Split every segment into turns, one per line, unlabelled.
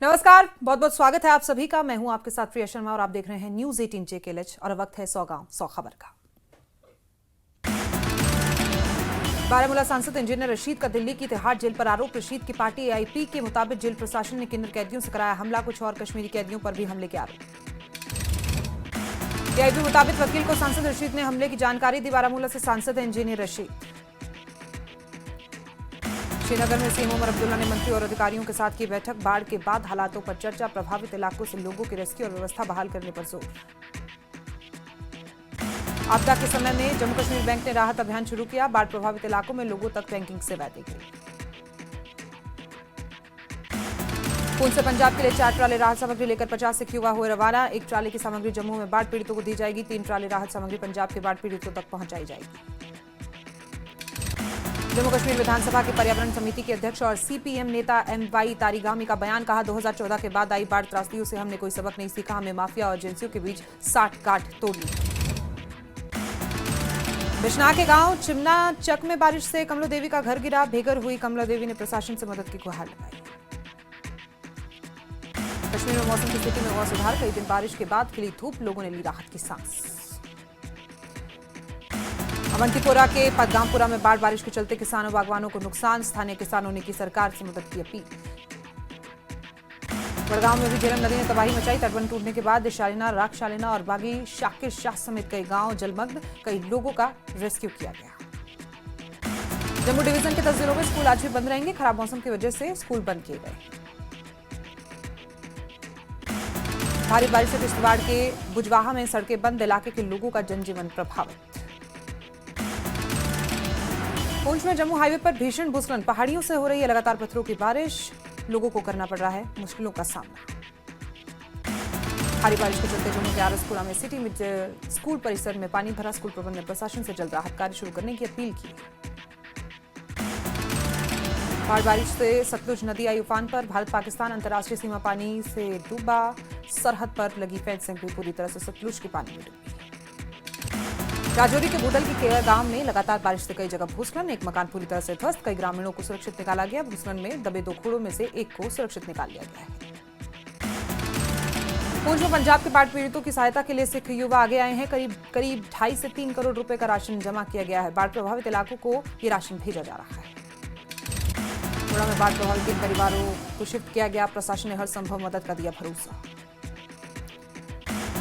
नमस्कार, बहुत बहुत स्वागत है आप सभी का। मैं हूं आपके साथ प्रिया शर्मा और आप देख रहे हैं न्यूज 18 JKLH और वक्त है 100 गांव 100 खबर का। बारामूला सांसद इंजीनियर रशीद का दिल्ली की तिहाड़ जेल पर आरोप। रशीद की पार्टी AIP के मुताबिक जेल प्रशासन ने किन्नर कैदियों से कराया हमला। कुछ और कश्मीरी कैदियों पर भी हमले के आरोप। AIP मुताबिक वकील को सांसद रशीद ने हमले की जानकारी दी। बारामूला से सांसद है इंजीनियर रशीद। श्रीनगर में सीएम उमर अब्दुल्ला ने मंत्री और अधिकारियों के साथ की बैठक। बाढ़ के बाद हालातों पर चर्चा। प्रभावित इलाकों से लोगों के रेस्क्यू और व्यवस्था बहाल करने पर जोर। आपदा के समय में जम्मू कश्मीर बैंक ने राहत अभियान शुरू किया। बाढ़ प्रभावित इलाकों में लोगों तक बैंकिंग सेवा दी गई। पूंछ से पंजाब के लिए 4 ट्राले राहत सामग्री लेकर 50 सिख युवा हुए रवाना। 1 ट्राले की सामग्री जम्मू में बाढ़ पीड़ितों को दी जाएगी। 3 ट्राले राहत सामग्री पंजाब के बाढ़ पीड़ितों तक पहुंचाई जाएगी। जम्मू कश्मीर विधानसभा की पर्यावरण समिति के अध्यक्ष और CPM नेता MY तारिगामी का बयान। कहा 2014 के बाद आई बाढ़ त्रासदियों से हमने कोई सबक नहीं सीखा। हमें माफिया और एजेंसियों के बीच साठ-गांठ तोड़नी। बिश्नाह के गांव चिमना चक में बारिश से कमला देवी का घर गिरा। बेघर हुई कमला देवी ने प्रशासन से मदद की गुहार लगाई। कश्मीर में मौसम की स्थिति में हुआ सुधार। कई दिन बारिश के बाद खिली धूप, लोगों ने ली राहत की सांस। अवंतीपोरा के पदगामपुरा में बाढ़ बारिश के चलते किसानों बागवानों को नुकसान। स्थानीय किसानों ने की सरकार से मदद की अपील। बड़गांव में भी झेलम नदी ने तबाही मचाई। तटबंध टूटने के बाद शालीना, रागशालीना और बागी शाकिर शाह समेत कई गांव जलमग्न। कई लोगों का रेस्क्यू किया गया। जम्मू डिवीजन के 10 जिलों में स्कूल आज भी बंद रहेंगे। खराब मौसम की वजह से स्कूल बंद किए गए। भारी बारिश से किश्तवाड़ के बुजवाहा में सड़कें बंद। इलाके के लोगों का जनजीवन प्रभावित। पूंछ में जम्मू हाईवे पर भीषण भूस्खलन। पहाड़ियों से हो रही है लगातार पत्थरों की बारिश। लोगों को करना पड़ रहा है मुश्किलों का सामना। भारी बारिश के चलते जम्मू के आरएसपुरा में सिटी में स्कूल परिसर में पानी भरा। स्कूल प्रबंधन ने प्रशासन से जल्द राहत कार्य शुरू करने की अपील की। बाढ़ बारिश से सतलुज नदी आई उफान पर। भारत पाकिस्तान अंतर्राष्ट्रीय सीमा पानी से डूबा। सरहद पर लगी फेंसिंग भी पूरी तरह से सतलुज के पानी में डूबी। राजौरी के बूडल की केयर गांव में लगातार बारिश से कई जगह भूस्खलन। एक मकान पूरी तरह से ध्वस्त। कई ग्रामीणों को सुरक्षित निकाला गया। भूस्खलन में दबे 2 घोड़ों में से एक को सुरक्षित निकाल लिया गया है। पूंछ में पंजाब के बाढ़ पीड़ितों की सहायता के लिए सिख युवा आगे आए हैं। करीब 2.5 से 3 करोड़ रुपए का राशन जमा किया गया है। बाढ़ प्रभावित इलाकों को ये राशन भेजा जा रहा है। गुड़ा में बाढ़ प्रभावित 3 परिवारों को शिफ्ट किया गया। प्रशासन ने हर संभव मदद का दिया भरोसा।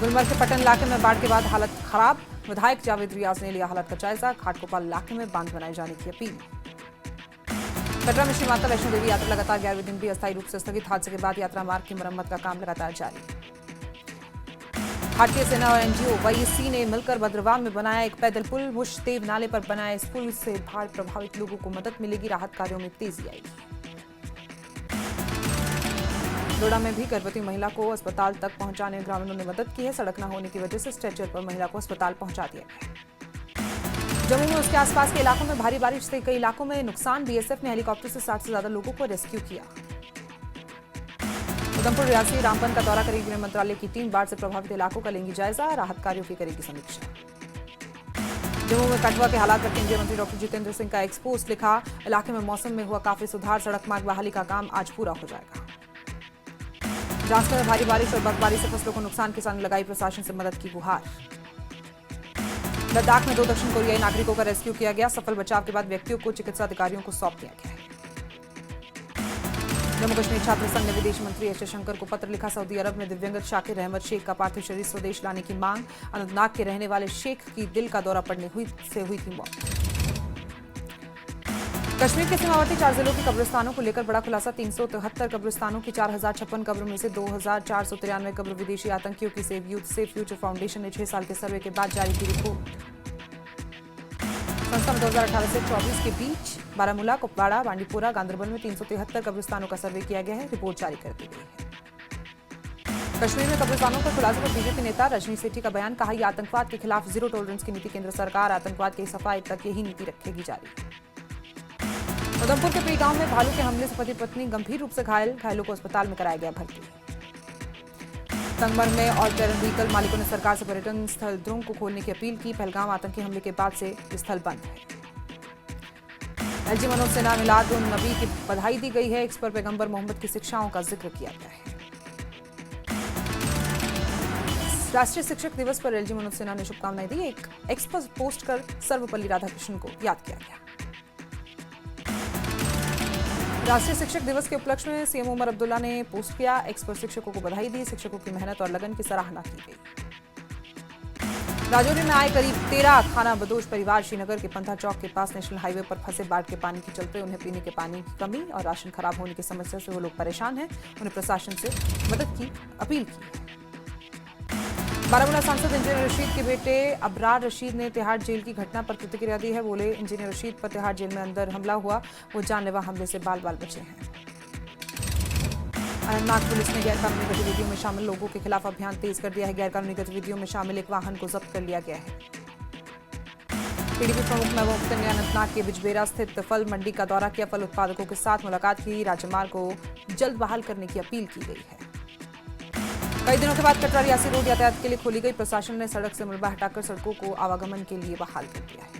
गुलमर्ग के पटन इलाके में बाढ़ के बाद हालत खराब। विधायक जावेद रियाज ने लिया हालत का जायजा। घाटकोपाल इलाके में बांध बनाए जाने की अपील। कटरा में श्री माता वैष्णो देवी यात्रा लगातार 11वें दिन भी अस्थायी रूप से स्थगित। हादसे के बाद यात्रा मार्ग की मरम्मत का काम लगातार जारी। भारतीय सेना और NGO YEC ने मिलकर भद्रवाह में बनाया एक पैदल पुल। मुश्तेव नाले पर बनाए इस पुल से बाढ़ प्रभावित लोगों को मदद मिलेगी। राहत कार्यों में तेजी आएगी। डोडा में भी गर्भवती महिला को अस्पताल तक पहुंचाने में ग्रामीणों ने मदद की है। सड़क न होने की वजह से स्ट्रेचर पर महिला को अस्पताल पहुंचा दिया गया। जम्मू में उसके आसपास के इलाकों में भारी बारिश से कई इलाकों में नुकसान। BSF ने हेलीकॉप्टर से 60 से ज्यादा लोगों को रेस्क्यू किया। उधमपुर रियासी रामबन का दौरा करेगी गृह मंत्रालय की टीम। बाढ़ से प्रभावित इलाकों का लेंगी जायजा। राहत कार्यों की करेगी समीक्षा। जम्मू में कठुआ के हालात पर केंद्रीय मंत्री डॉक्टर जितेंद्र सिंह का एक पोस्ट लिखा। इलाके में मौसम में हुआ काफी सुधार। सड़क मार्ग बहाली का काम आज पूरा हो जाएगा। जांजगीर में भारी बारिश और बर्फबारी से फसलों को नुकसान। किसान ने लगाई प्रशासन से मदद की गुहार। लद्दाख में 2 दक्षिण कोरियाई नागरिकों का रेस्क्यू किया गया। सफल बचाव के बाद व्यक्तियों को चिकित्सा अधिकारियों को सौंप दिया गया है। जम्मू कश्मीर छात्र संघ ने विदेश मंत्री एस जयशंकर को पत्र लिखा। सऊदी अरब में दिव्यंगत शाकिर अहमद शेख का पार्थिव शरीर स्वदेश लाने की मांग। अनंतनाग के रहने वाले शेख की दिल का दौरा पड़ने से हुई थी मौत। कश्मीर के सीमावर्ती 4 जिलों के कब्रिस्तानों को लेकर बड़ा खुलासा। 373 कब्रिस्तानों की 4056 कब्र में से 2493 कब्र विदेशी आतंकियों की save youth safe future foundation ने 6 साल के सर्वे के बाद जारी की रिपोर्ट। संस्था में 2018 से 24 के बीच बारामूला, कुपवाड़ा, बांडीपोरा, गांदरबल में 373 कब्रिस्तानों का सर्वे किया गया है। रिपोर्ट जारी कर दी गई है। कश्मीर में कब्रिस्तानों पर खुलासे पर बीजेपी नेता रजनी सेठी का बयान। कहा यह आतंकवाद के खिलाफ जीरो टॉलरेंस की नीति केंद्र सरकार। आतंकवाद की सफाई तक यही नीति रखेगी जारी। उधमपुर के पी गांव में भालू के हमले से पति पत्नी गंभीर रूप से घायल। घायलों को अस्पताल में कराया गया भर्ती। संगमरमर में और टेरर व्हीकल मालिकों ने सरकार से पर्यटन स्थल द्रोंग को खोलने की अपील की। पहलगाम आतंकी हमले के बाद से स्थल बंद है। LG मनोज सिन्हा मिलाद उन नबी की बधाई दी गई है। इस पर पैगंबर मोहम्मद की शिक्षाओं का जिक्र किया गया है। राष्ट्रीय शिक्षक दिवस पर एलजी मनोज सिन्हा ने शुभकामनाएं दी। एक एक्स पर पोस्ट कर सर्वपल्ली राधाकृष्णन को याद किया गया। राष्ट्रीय शिक्षक दिवस के उपलक्ष्य में सीएम उमर अब्दुल्ला ने पोस्ट किया। एक्स पर शिक्षकों को बधाई दी। शिक्षकों की मेहनत और लगन की सराहना की गई। राजौरी में आए करीब 13 खाना बदोश परिवार श्रीनगर के पंथा चौक के पास नेशनल हाईवे पर फंसे बाढ़ के पानी के चलते उन्हें पीने के पानी की कमी और राशन खराब होने की समस्या से वो लोग परेशान हैं। उन्हें प्रशासन से मदद की अपील की। बारामूला सांसद इंजीनियर रशीद के बेटे अबरार रशीद ने तिहाड़ जेल की घटना पर प्रतिक्रिया दी है। बोले, इंजीनियर रशीद पर तिहाड़ जेल में अंदर हमला हुआ, वो जानलेवा हमले से बाल बाल बचे हैं। अनंतनाग पुलिस ने गैरकानूनी गतिविधियों में शामिल लोगों के खिलाफ अभियान तेज कर दिया है। गैरकानूनी गतिविधियों में शामिल एक वाहन को जब्त कर लिया गया है। पीडीपी प्रमुख महबूब अख्तर ने अनंतनाग के बिजबेरा स्थित फल मंडी का दौरा किया। फल उत्पादकों के साथ मुलाकात की। राजमार्ग को जल्द बहाल करने की अपील की गई है। कई दिनों के बाद कटरा रियासी रोड यातायात के लिए खोली गई। प्रशासन ने सड़क से मलबा हटाकर सड़कों को आवागमन के लिए बहाल कर दिया है।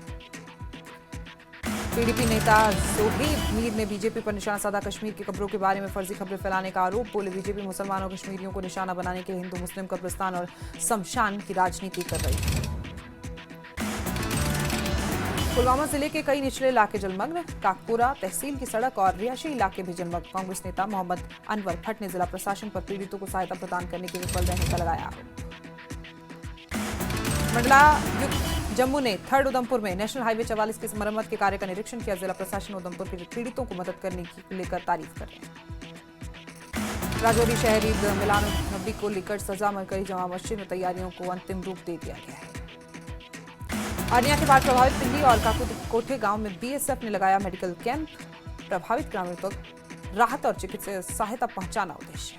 पीडीपी नेता जोहेब मीर ने बीजेपी पर निशाना साधा। कश्मीर की कब्रों के बारे में फर्जी खबरें फैलाने का आरोप। बोले, बीजेपी मुसलमानों और कश्मीरियों को निशाना बनाने के लिए हिंदू मुस्लिम कब्रिस्तान और शमशान की राजनीति कर रही है। पुलवामा जिले के कई निचले इलाके जलमग्न। काकपुरा तहसील की सड़क और रिहायशी इलाके भी जलमग्न। कांग्रेस नेता मोहम्मद अनवर भट्ट ने जिला प्रशासन पर पीड़ितों को सहायता प्रदान करने के विफल रहने का लगाया आरोप। मंडलायुक्त जम्मू ने थर्ड उधमपुर में नेशनल हाईवे 44 की मरम्मत के कार्य का निरीक्षण किया। जिला प्रशासन उधमपुर के पीड़ितों को मदद करने की लेकर तारीफ कर रहे हैं। राजौरी शहर ईद मिलाद नबी को लेकर सजा मरकरी जमा मस्जिद में तैयारियों को अंतिम रूप दे दिया गया है। आर्निया के बाद प्रभावित पिंडी और काकोटे गांव में बीएसएफ ने लगाया मेडिकल कैंप। प्रभावित ग्रामीणों तक राहत और चिकित्सा सहायता पहुंचाना उद्देश्य।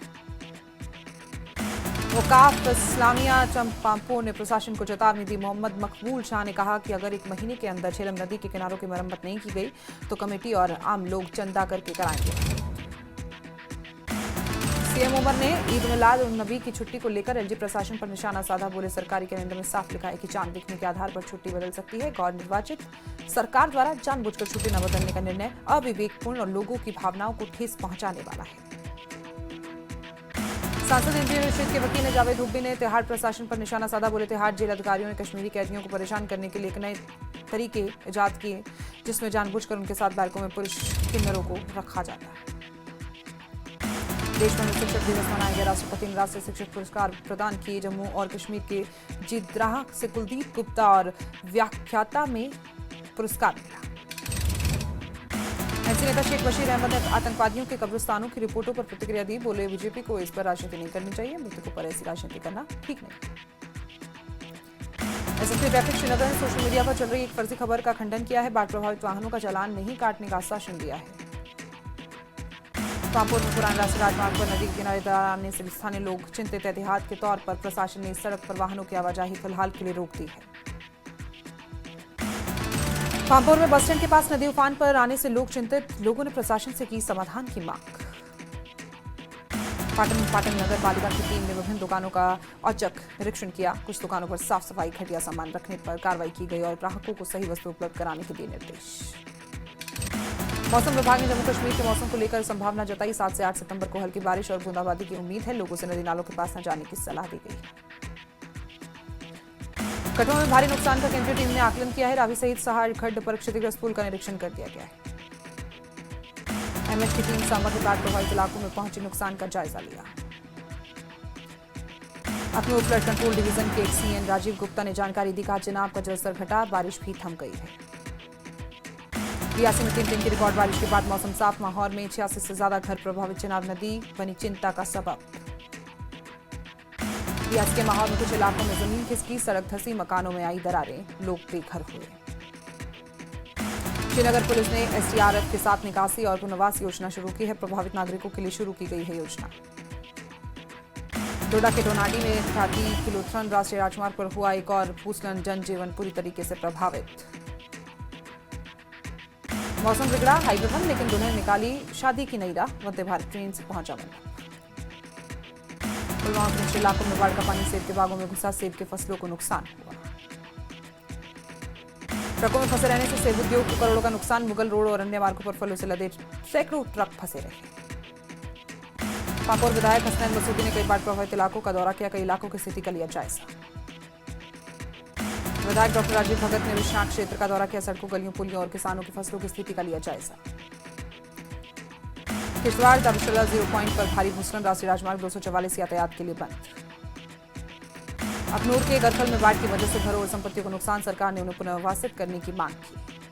वकाफ इस्लामिया चंपापुर ने प्रशासन को चेतावनी दी। मोहम्मद मकबूल शाह ने कहा कि अगर 1 महीने के अंदर झेलम नदी के किनारों की मरम्मत नहीं की गई तो कमेटी और आम लोग चंदा करके कराएंगे। सीएम उमर ने ईद मिलाद नबी की छुट्टी को लेकर एलजी प्रशासन पर निशाना साधा। बोले, सरकारी कैलेंडर में साफ लिखा है कि चांद दिखने के आधार पर छुट्टी बदल सकती है। गैर निर्वाचित सरकार द्वारा जानबूझकर छुट्टी न बदलने का निर्णय अविवेकपूर्ण और लोगों की भावनाओं को ठेस पहुंचाने वाला है। सांसद इंजीनियर रशीद के वकील जावेद हुब्बी ने तिहाड़ प्रशासन पर निशाना साधा। बोले, तिहाड़ जेल अधिकारियों ने कश्मीरी कैदियों को परेशान करने के लिए एक नए तरीके इजाद किए, जिसमें जानबूझकर उनके साथ बैरकों में पुरुष किन्नरों को रखा जाता है। देश भर में शिक्षक दिवस मनाया गया। राष्ट्रपति ने राष्ट्रीय शिक्षक पुरस्कार प्रदान किए। जम्मू और कश्मीर के जिद्राह से कुलदीप गुप्ता और व्याख्याता में पुरस्कार मिला। एनसी नेता शेख बशीर अहमद ने आतंकवादियों के कब्रिस्तानों की रिपोर्टों पर प्रतिक्रिया दी। बोले, बीजेपी को इस पर राजनीति नहीं करनी चाहिए। मृतकों पर ऐसी राजनीति करना ठीक नहीं। एसएसपी ट्रैफिक श्रीनगर ने सोशल मीडिया पर चल रही एक फर्जी खबर का खंडन किया है। बाढ़ प्रभावित वाहनों का चालान नहीं काटने का आश्वासन दिया है। पामपुर में पुराने राष्ट्रीय राजमार्ग पर नदी के किनारे दरार आने से स्थानीय लोग चिंतित। एहतियात के तौर पर प्रशासन ने इस सड़क पर वाहनों की आवाजाही फिलहाल के लिए रोक दी है। पामपुर में बस स्टैंड के पास नदी उफान पर आने से लोग चिंतित। लोगों ने प्रशासन से की समाधान की मांग। पाटन नगर पालिका की टीम ने विभिन्न दुकानों का औचक निरीक्षण किया। कुछ दुकानों पर साफ सफाई, घटिया सामान रखने पर कार्रवाई की गई और ग्राहकों को सही वस्तु उपलब्ध कराने के दिए निर्देश। मौसम विभाग ने जम्मू कश्मीर के मौसम को लेकर संभावना जताई। 7 से 8 सितंबर को हल्की बारिश और बूंदाबांदी की उम्मीद है। लोगों से नदी नालों के पास न जाने की सलाह दी गई है। कठुआ में भारी नुकसान का केंद्रीय टीम ने आकलन किया है। रावी सहित सहाड़ खड्ड पर क्षतिग्रस्त पुल का निरीक्षण कर दिया गया है। एमएच की टीम सांबा के बाढ़ प्रभावित इलाकों में पहुंची, नुकसान का जायजा लिया। अखनूर फ्लड कंट्रोल डिवीजन के सीएन राजीव गुप्ता ने जानकारी दी। कहा, चिनाब का जलस्तर घटा, बारिश भी थम गई है। रियासी में 3 दिन की रिकॉर्ड बारिश के बाद मौसम साफ। माहौर में 86 से ज्यादा घर प्रभावित। चिनाब नदी बनी चिंता का सबब। रियासी के माहौल में कुछ इलाकों में जमीन खिसकी, सड़क धंसी, मकानों में आई दरारें, लोग बेघर हुए। श्रीनगर पुलिस ने एसडीआरएफ के साथ निकासी और पुनर्वास योजना शुरू की है। प्रभावित नागरिकों के लिए शुरू की गई है योजना। डोडा के डोनाडी में ख्याति किलोथरन राष्ट्रीय राजमार्ग पर हुआ एक और भूस्खलन। जनजीवन पूरी तरीके से प्रभावित। मौसम बिगड़ा, हाईवे बंद, लेकिन दुल्हन निकाली शादी की नई राह। वंदे भारत ट्रेन से पहुंचा मंडप। पुलवामा के निचले इलाकों में बाढ़ का पानी सेब के बागों में घुसा, सेब के फसलों को नुकसान हुआ। ट्रकों में फंसे रहने से सेब उद्योग को करोड़ों का नुकसान। मुगल रोड और अन्य मार्गों पर फलों से लदे सैकड़ों ट्रक फंसे रहे। पाकुड़ विधायक हसनैन मसूदी ने कई बाढ़ प्रभावित इलाकों का दौरा किया, कई इलाकों की स्थिति का लिया जायजा। विधायक डॉक्टर राजीव भगत ने विश्वनाथ क्षेत्र का दौरा किया, सड़कों, गलियों, पुलियों और किसानों की फसलों की स्थिति का लिया जायजा। किश्तवाड़ दारुशल्ला 0 पॉइंट पर भारी भूस्खलन, राष्ट्रीय राजमार्ग 244 यातायात के लिए बंद। अखनूर के गरखल में बाढ़ की वजह से घरों और संपत्तियों को नुकसान, सरकार ने उन्हें पुनर्वासित करने की मांग की।